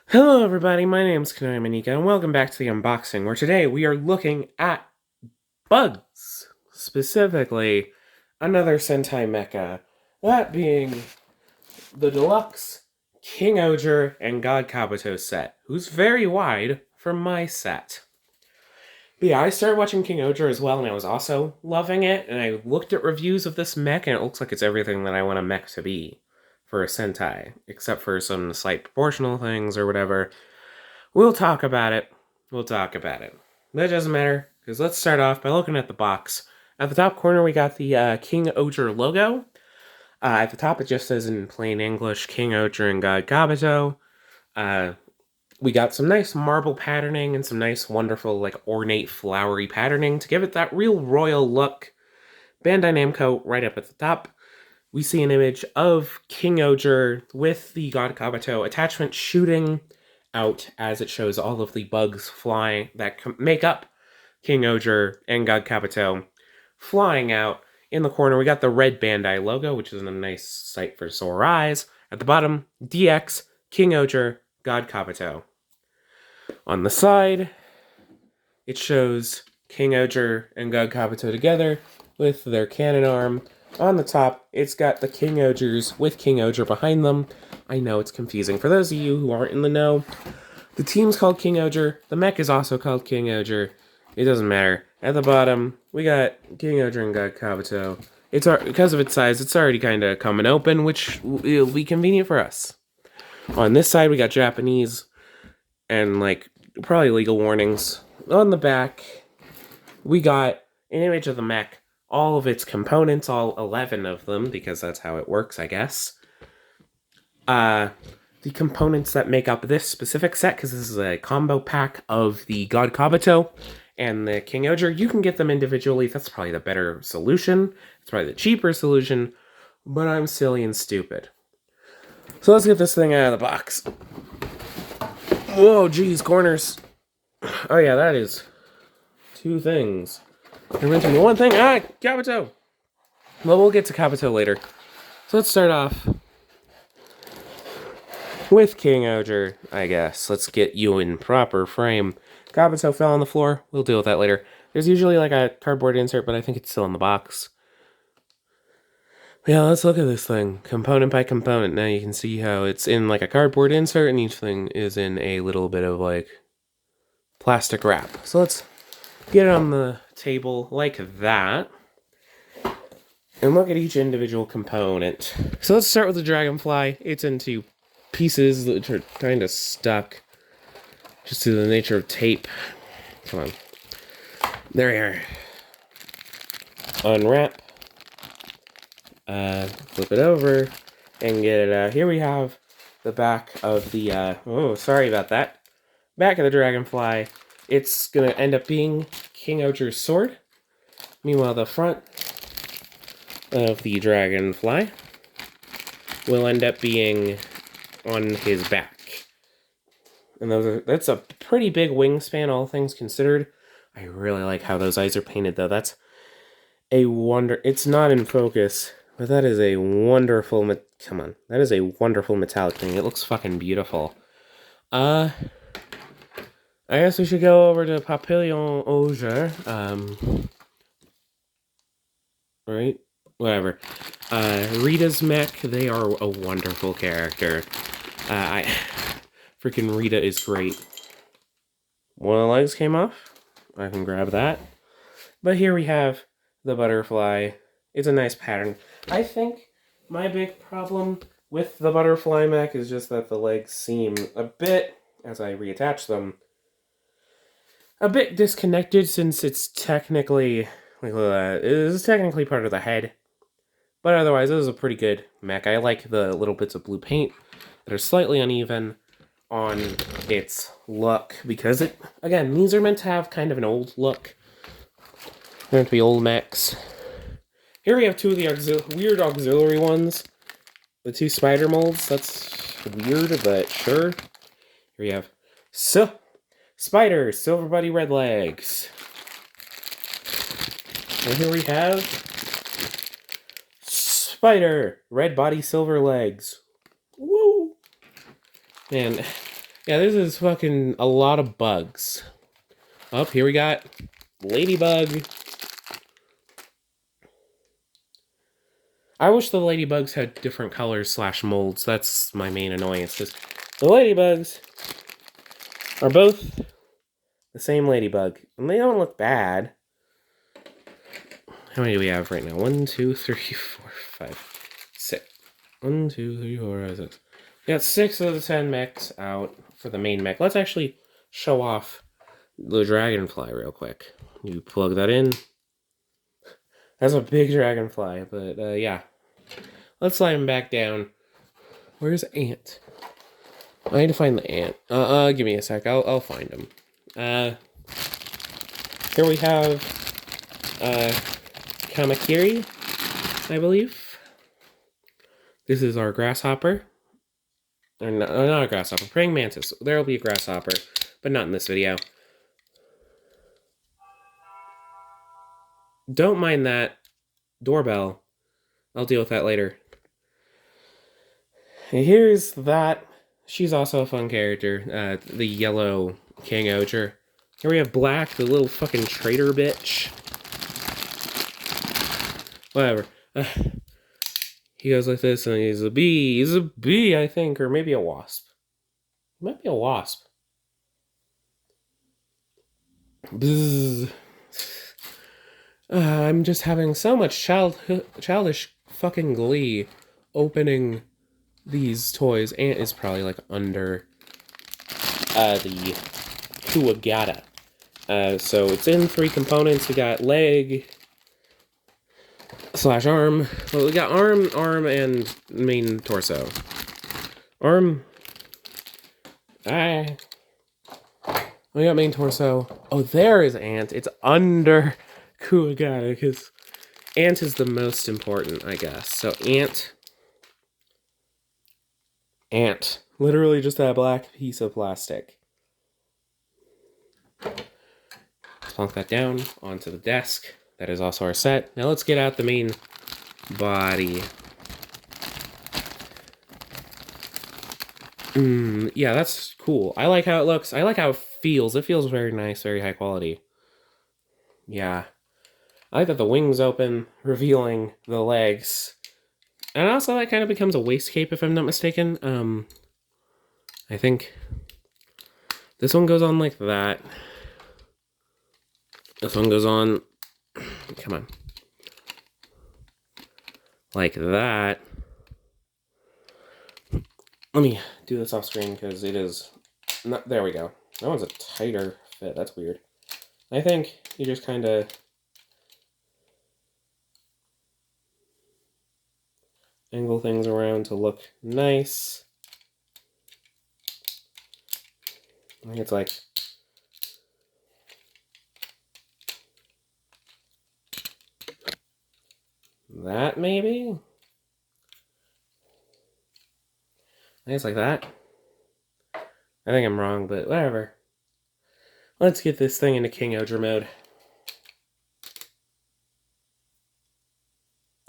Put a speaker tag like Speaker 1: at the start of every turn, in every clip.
Speaker 1: Hello everybody, my name's King-Ohger, and welcome back to the unboxing, where today we are looking at bugs. Specifically, another Sentai mecha, that being the deluxe King-Ohger and God Kabuto set, who's very wide for my set. But yeah, I started watching King-Ohger as well, and I was also loving it, and I looked at reviews of this mech, and it looks like it's everything that I want a mech to be for a Sentai, except for some slight proportional things or whatever. We'll talk about it. We'll talk about it. That doesn't matter, because let's start off by looking at the box. At the top corner, we got the King-Ohger logo. At the top, it just says in plain English, King-Ohger and God Kabuto. We got some nice marble patterning and some nice, wonderful, ornate, flowery patterning to give it that real royal look. Bandai Namco right up at the top. We see an image of King-Ohger with the God Kabuto attachment shooting out as it shows all of the bugs flying that make up King-Ohger and God Kabuto flying out. In the corner, we got the red Bandai logo, which is a nice sight for sore eyes. At the bottom, DX, King-Ohger, God Kabuto. On the side, it shows King-Ohger and God Kabuto together with their cannon arm. On the top, it's got the King-Ohgers with King-Ohger behind them. I know it's confusing for those of you who aren't in the know. The team's called King-Ohger. The mech is also called King-Ohger. It doesn't matter. At the bottom, we got King-Ohger and God Kabuto. Because of its size, it's already kind of coming open, which will be convenient for us. On this side, we got Japanese and, probably legal warnings. On the back, we got an image of the mech, all of its components, all 11 of them, because that's how it works, I guess. The components that make up this specific set, because this is a combo pack of the God Kabuto and the King-Ohger. You can get them individually. That's probably the better solution. It's probably the cheaper solution, but I'm silly and stupid. So let's get this thing out of the box. Whoa, geez, corners. Oh yeah, that is two things. They're meant to be one thing. Kabuto! Well, we'll get to Kabuto later. So let's start off with King-Ohger, I guess. Let's get you in proper frame. Kabuto fell on the floor. We'll deal with that later. There's usually a cardboard insert, but I think it's still in the box. Yeah, let's look at this thing, component by component. Now you can see how it's in a cardboard insert, and each thing is in a little bit of plastic wrap. So let's get it on the table like that, and look at each individual component. So let's start with the dragonfly. It's in two pieces that are kind of stuck, just to the nature of tape. Come on. There we are. Unwrap. Flip it over and get it out. Here we have the back of the, oh, sorry about that. Back of the dragonfly. It's gonna end up being King-Ohger's sword. Meanwhile, the front of the dragonfly will end up being on his back. And that's a pretty big wingspan, all things considered. I really like how those eyes are painted, though. That's a wonder. It's not in focus, but that is a wonderful, come on, that is a wonderful metallic thing. It looks fucking beautiful. I guess we should go over to Papillon Auger. Right? Whatever. Rita's mech, they are a wonderful character. Freaking Rita is great. One of the legs came off. I can grab that. But here we have the butterfly. It's a nice pattern. I think my big problem with the butterfly mech is just that the legs seem a bit, as I reattach them, a bit disconnected, since it's technically, it is technically part of the head. But otherwise, this is a pretty good mech. I like the little bits of blue paint that are slightly uneven on its look, because again, these are meant to have kind of an old look. They're meant to be old mechs. Here we have two of the weird auxiliary ones. The two spider molds. That's weird, but sure. Here we have Spider, Silver Buddy, Red Legs. And here we have Spider, Red Body, Silver Legs. Woo! Man, Yeah, this is fucking a lot of bugs. Up here we got Ladybug. I wish the ladybugs had different colors / molds. That's my main annoyance. Because the ladybugs are both the same ladybug, and they don't look bad. How many do we have right now? 1, 2, 3, 4, 5, 6. 1, 2, 3, 4, 5, 6. We got 6 of the 10 mechs out for the main mech. Let's actually show off the dragonfly real quick. You plug that in. That's a big dragonfly, but yeah. Let's slide him back down. Where's Ant? I need to find the ant. Give me a sec. I'll find him. Here we have Kamakiri, I believe. This is our grasshopper. Or not a grasshopper, praying mantis. There will be a grasshopper, but not in this video. Don't mind that doorbell. I'll deal with that later. And here's that. She's also a fun character. The yellow King-Ohger. Here we have Black, the little fucking traitor bitch. Whatever. He goes like this, and he's a bee. He's a bee, I think, or maybe a wasp. He might be a wasp. Bzzz. I'm just having so much childish fucking glee opening these toys. Ant is probably like under the Kuwagata. So it's in 3 components. We got leg / arm. Well, we got arm, and main torso. Arm. We got main torso. Oh, there is Ant. It's under Kuwagata, because Ant is the most important, I guess. So Ant. Literally just that black piece of plastic. Plunk that down onto the desk. That is also our set. Now let's get out the main body. Yeah, that's cool. I like how it looks. I like how it feels. It feels very nice, very high quality. Yeah. I like that the wings open, revealing the legs. And also that kind of becomes a waist cape, if I'm not mistaken. I think this one goes on like that. This one goes on, come on, like that. Let me do this off screen because it is not, there we go. That one's a tighter fit. That's weird. I think you just kind of angle things around to look nice. I think it's like that, maybe? I think it's like that. I think I'm wrong, but whatever. Let's get this thing into King-Ohger mode.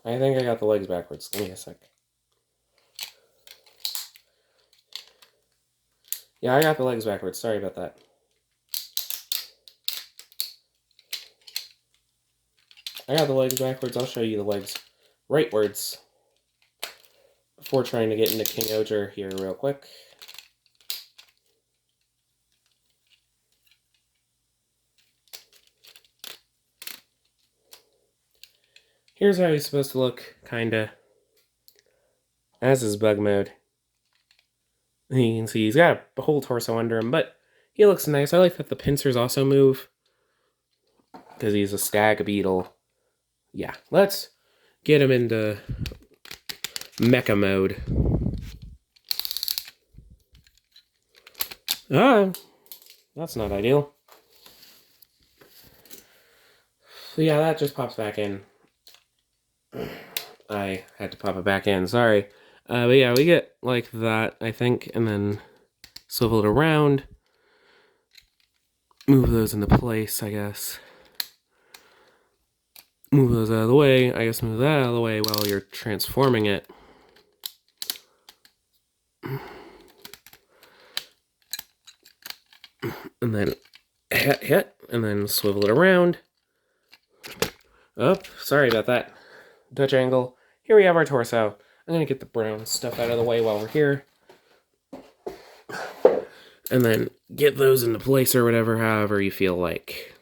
Speaker 1: I think I got the legs backwards. Give me a sec. Yeah, I got the legs backwards. Sorry about that. I got the legs backwards. I'll show you the legs rightwards before trying to get into King-Ohger here real quick. Here's how he's supposed to look, kinda, as his bug mode. You can see he's got a whole torso under him, but he looks nice. I like that the pincers also move, because he's a stag beetle. Yeah, let's get him into mecha mode. That's not ideal. So yeah, that just pops back in. I had to pop it back in, sorry. But yeah, we get like that, I think, and then swivel it around. Move those into place, I guess. Move those out of the way. I guess move that out of the way while you're transforming it. and then hit, and then swivel it around. Oh, sorry about that. Dutch angle. Here we have our torso. I'm gonna get the brown stuff out of the way while we're here. And then get those into place or whatever, however you feel like.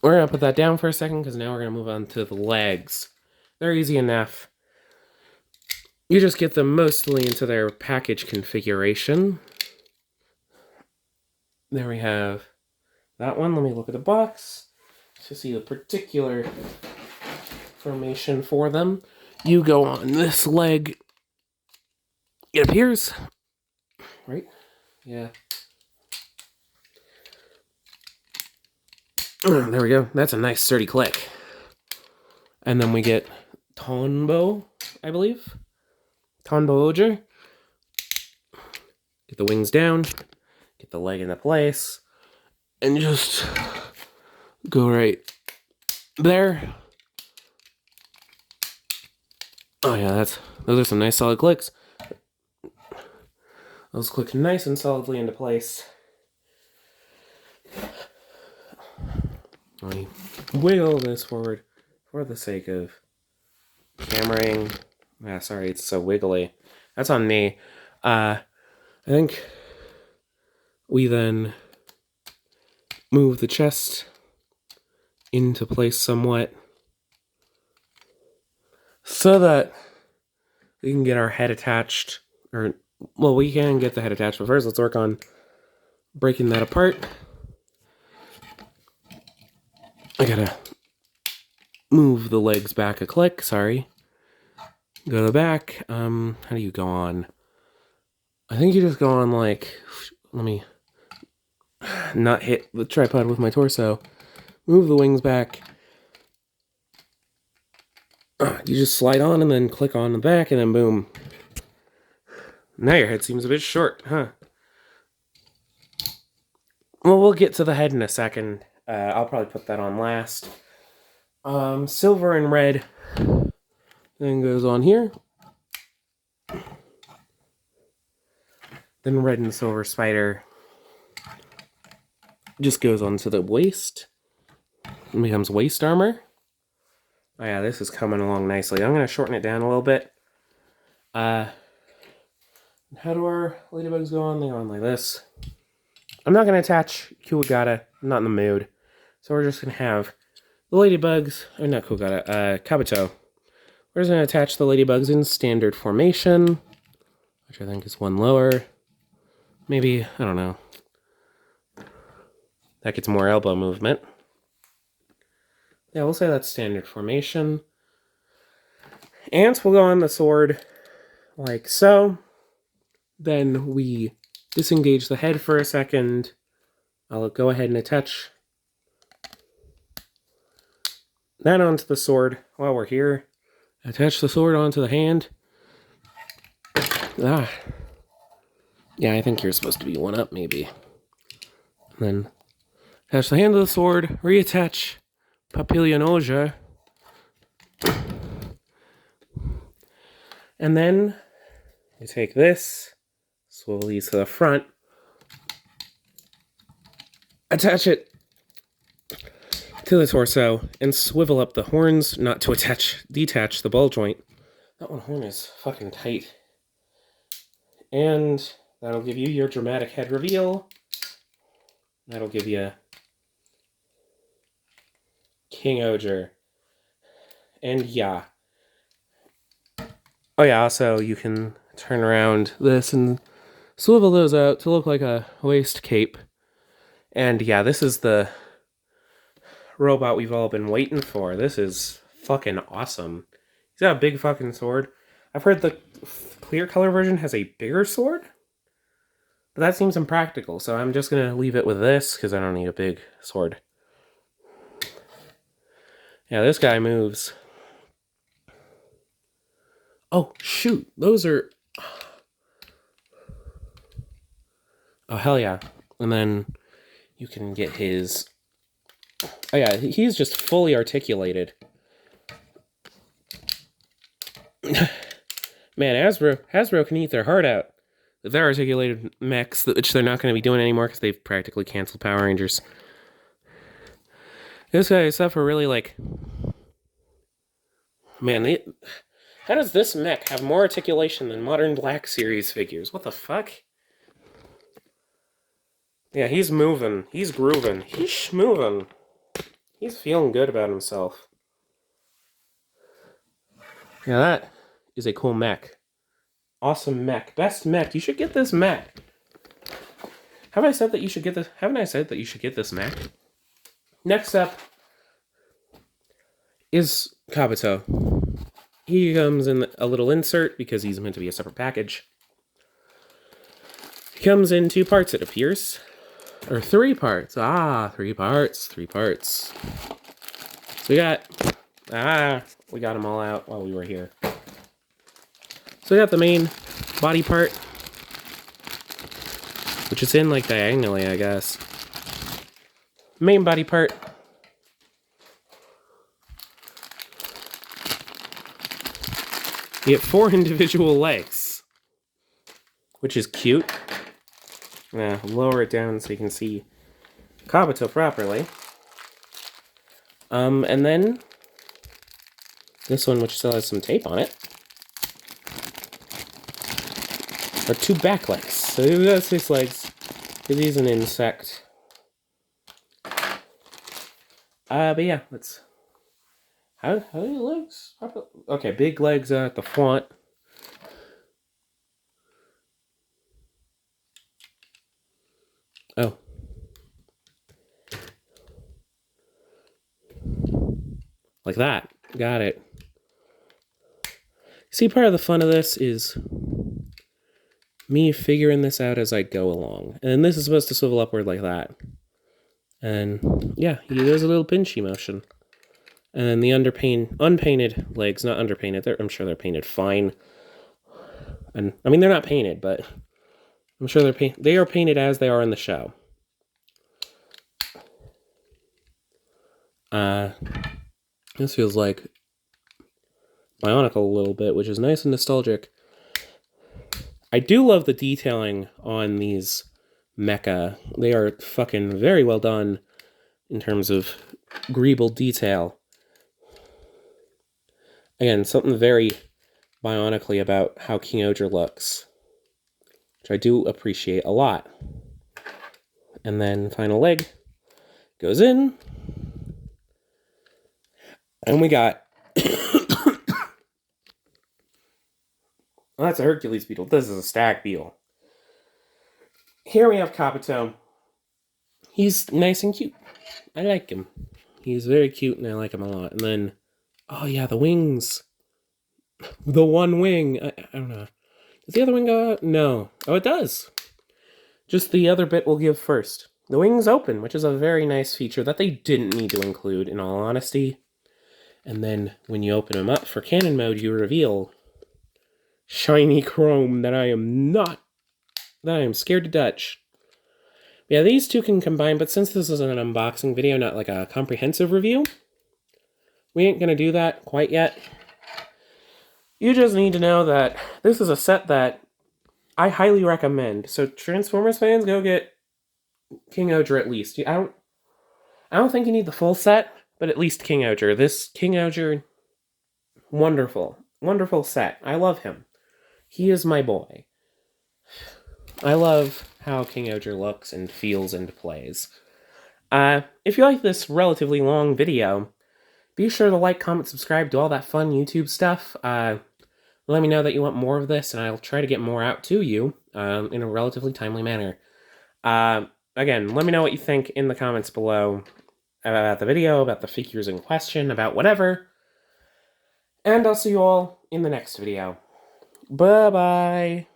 Speaker 1: We're gonna put that down for a second because now we're gonna move on to the legs. They're easy enough. You just get them mostly into their package configuration. There we have that one. Let me look at the box to see the particular formation for them. You go on this leg. It appears, right? Yeah. There we go. That's a nice sturdy click. And then we get Tonbo, I believe. King-Ohger. Get the wings down. Get the leg into place. And just go right there. Oh yeah, those are some nice solid clicks. Those click nice and solidly into place. Let me wiggle this forward for the sake of cameraing. Ah, sorry, it's so wiggly. That's on me. I think we then move the chest into place somewhat so that we can get our head attached. Or, well, we can get the head attached, but first let's work on breaking that apart. I gotta move the legs back a click, sorry. Go to the back. How do you go on? I think you just go on like, let me not hit the tripod with my torso. Move the wings back. You just slide on and then click on the back and then boom. Now your head seems a bit short, huh? Well, we'll get to the head in a second. I'll probably put that on last. Silver and red then goes on here. Then red and silver spider just goes onto the waist. It becomes waist armor. Oh yeah, this is coming along nicely. I'm going to shorten it down a little bit. How do our ladybugs go on? They go on like this. I'm not going to attach King-Ohger. I'm not in the mood. So we're just going to have the ladybugs, or not King-Ohger, Kabuto. We're just going to attach the ladybugs in standard formation, which I think is one lower. Maybe, I don't know. That gets more elbow movement. Yeah, we'll say that's standard formation. Ants will go on the sword like so. Then we disengage the head for a second. I'll go ahead and attach that onto the sword while we're here. Attach the sword onto the hand. Yeah, I think you're supposed to be one up, maybe. And then attach the hand to the sword, reattach King-Ohger. And then you take this, swivel these to the front, attach it to the torso, and swivel up the horns, not to detach the ball joint. That one horn is fucking tight. And that'll give you your dramatic head reveal. That'll give you King-Ohger. And yeah. Oh yeah, also you can turn around this and swivel those out to look like a waist cape. And yeah, this is the robot we've all been waiting for. This is fucking awesome. He's got a big fucking sword. I've heard the clear color version has a bigger sword, but that seems impractical, so I'm just gonna leave it with this because I don't need a big sword. Yeah, this guy moves. Oh, shoot. Those are... Oh, hell yeah. And then you can get his... Oh, yeah, he's just fully articulated. Man, Hasbro can eat their heart out. their articulated mechs, which they're not going to be doing anymore because they've practically canceled Power Rangers. This guy is stuff for really like... Man, how does this mech have more articulation than modern Black Series figures? What the fuck? Yeah, he's moving. He's grooving. He's schmoving. He's feeling good about himself. Yeah, that is a cool mech. Awesome mech. Best mech. You should get this mech. Have I said that you should get this? Haven't I said that you should get this mech? Next up is Kabuto. He comes in a little insert because he's meant to be a separate package. He comes in 2 parts, it appears. Or 3 parts. Ah, 3 parts. 3 parts. So we got... we got them all out while we were here. So we got the main body part, which is in, like, diagonally, I guess. Main body part. You get 4 individual legs, which is cute. Lower it down so you can see Kabuto properly. And then this one, which still has some tape on it, are 2 back legs. So we've got 6 legs, because he's an insect. But yeah, let's... How many legs? Okay, big legs at the front. Oh. Like that. Got it. See, part of the fun of this is me figuring this out as I go along. And this is supposed to swivel upward like that. And yeah, he does a little pinchy motion. And then the unpainted legs, not underpainted, I'm sure they're painted fine. And I mean, they're not painted, but I'm sure they are painted as they are in the show. This feels like Bionicle a little bit, which is nice and nostalgic. I do love the detailing on these mecha. They are fucking very well done in terms of greeble detail. Again, something very Bionically about how King-Ohger looks, which I do appreciate a lot. And then final leg goes in, and we got... Well, that's a Hercules beetle. This is a stag beetle. Here we have Kabuto. He's nice and cute. I like him. He's very cute, and I like him a lot. And then, oh yeah, the wings. The one wing. I don't know. Does the other wing go out? No. Oh, it does. Just the other bit we'll give first. The wings open, which is a very nice feature that they didn't need to include, in all honesty. And then, when you open them up for cannon mode, you reveal shiny chrome that I am scared to touch. Yeah, these two can combine, but since this is an unboxing video, not like a comprehensive review, we ain't gonna do that quite yet. You just need to know that this is a set that I highly recommend. So Transformers fans, go get King-Ohger at least. I don't think you need the full set, but at least King-Ohger. This King-Ohger, wonderful. Wonderful set. I love him. He is my boy. I love how King-Ohger looks and feels and plays. If you like this relatively long video, be sure to like, comment, subscribe, do all that fun YouTube stuff. Let me know that you want more of this, and I'll try to get more out to you in a relatively timely manner. Again, let me know what you think in the comments below about the video, about the figures in question, about whatever. And I'll see you all in the next video. Bye-bye.